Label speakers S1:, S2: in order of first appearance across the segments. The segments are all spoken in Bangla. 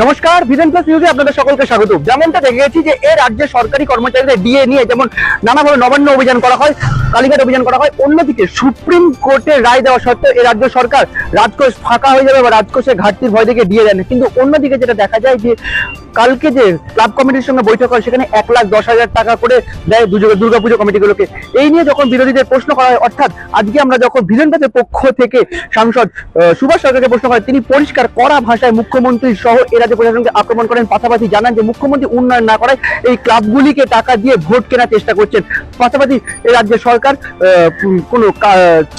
S1: নমস্কার, ভিজন প্লাস নিউজে আপনাদের সকলকে স্বাগত। যেমনটা দেখে গেছি যে এ রাজ্যে সরকারি কর্মচারীদের ডিএ নিয়ে যেমন নানাভাবে নবান্ন অভিযান করা হয়, কালীঘাট অভিযান করা হয়, অন্যদিকে সুপ্রিম কোর্টের রায় দেওয়া সত্ত্বেও এ রাজ্য সরকার রাজকোষ ফাঁকা হয়ে যাবে বা রাজকোষের ঘাটতির ভয় দেখে ডিএ দেন। কিন্তু অন্যদিকে যেটা দেখা যায় যে কালকে যে ক্লাব কমিটির সঙ্গে বৈঠক হয় সেখানে 1,10,000 টাকা করে দেয় দুর্গাপুজো কমিটিগুলোকে। এই নিয়ে যখন বিরোধীদের প্রশ্ন করা হয়, অর্থাৎ আজকে আমরা যখন ভিজন প্লাসের পক্ষ থেকে সাংসদ সুভাষ সরকারকে প্রশ্ন করেন, তিনি পরিষ্কার কড়া ভাষায় মুখ্যমন্ত্রী সহ এ রাজ্যের প্রশাসনকে আক্রমণ করেন। পাশাপাশি জানান যে মুখ্যমন্ত্রী উন্নয়ন না করায় এই ক্লাবগুলিকে টাকা দিয়ে ভোট কেনার চেষ্টা করছেন। পাশাপাশি এ রাজ্যের সরকার কোনো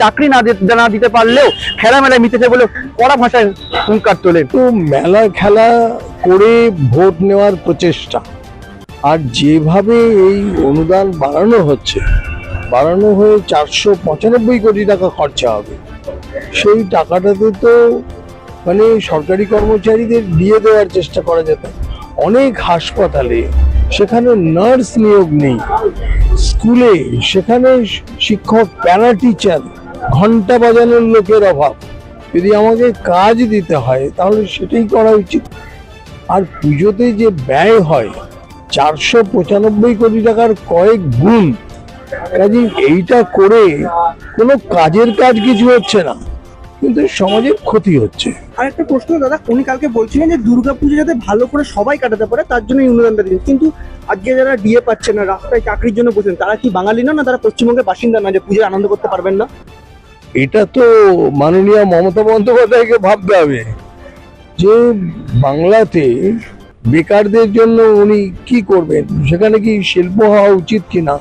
S1: চাকরি না দিতে পারলেও খেলামেলায় মিটেছে বলে কড়া ভাষায় হুঙ্কার তোলেন।
S2: তো মেলা খেলা করে ভোট নেওয়ার প্রচেষ্টা, আর যেভাবে এই অনুদান বাড়ানো হয়ে 495 কোটি টাকা খরচা হবে, সেই টাকাটাতে তো মানে সরকারি কর্মচারীদের দিয়ে দেওয়ার চেষ্টা করা যেত। অনেক হাসপাতালে সেখানে নার্স নিয়োগ নেই, স্কুলে সেখানে শিক্ষক, প্যারা টিচার, ঘন্টা বাজানোর লোকের অভাব। যদি আমাকে কাজ দিতে হয় তাহলে সেটাই করা উচিত। আর পুজোতে যে ব্যয় হয় 495 কোটি টাকার কয়েক গুণ, কাজে এইটা করে কোনো কাজের কাজ কিছু হচ্ছে না, কিন্তু সমাজের ক্ষতি হচ্ছে।
S1: আর একটা প্রশ্ন দাদা, উনি কালকে বলছিলেন যে দুর্গাপুজো যাতে ভালো করে সবাই কাটাতে পারে তার জন্য এই অনুদানটা দিন, কিন্তু আজকে যারা ডিএ পাচ্ছে না, রাস্তায় চাকরির জন্য বসেন, তারা কি বাঙালি না, তারা পশ্চিমবঙ্গের বাসিন্দা না যে পুজোর আনন্দ করতে পারবেন না?
S2: এটা তো মাননীয় মমতা বন্দ্যোপাধ্যায়কে ভাবতে হবে যে বাংলাতে বেকারদের জন্য উনি কি করবেন। সেখানে কি শিল্প হওয়া উচিত কিনা,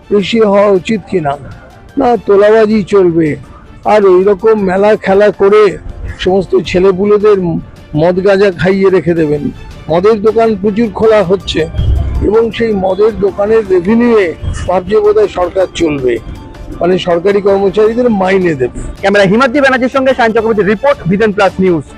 S2: কৃষি হওয়া উচিত কিনা, না তোলাবাজি চলবে। আর ওইরকম মেলা খেলা করে সমস্ত ছেলেপুলেদের মদ গাঁজা খাইয়ে রেখে দেবেন। মদের দোকান প্রচুর খোলা হচ্ছে এবং সেই মদের দোকানের রেভিনিউয়ে ভাবছে বোধহয় সরকার চলবে, মানে সরকারি কর্মচারীদের মাইনে দেবে।
S1: ক্যামেরা হিমাদ্রি ব্যানার্জির সঙ্গে Sayan Chakraborty, report vision plus news.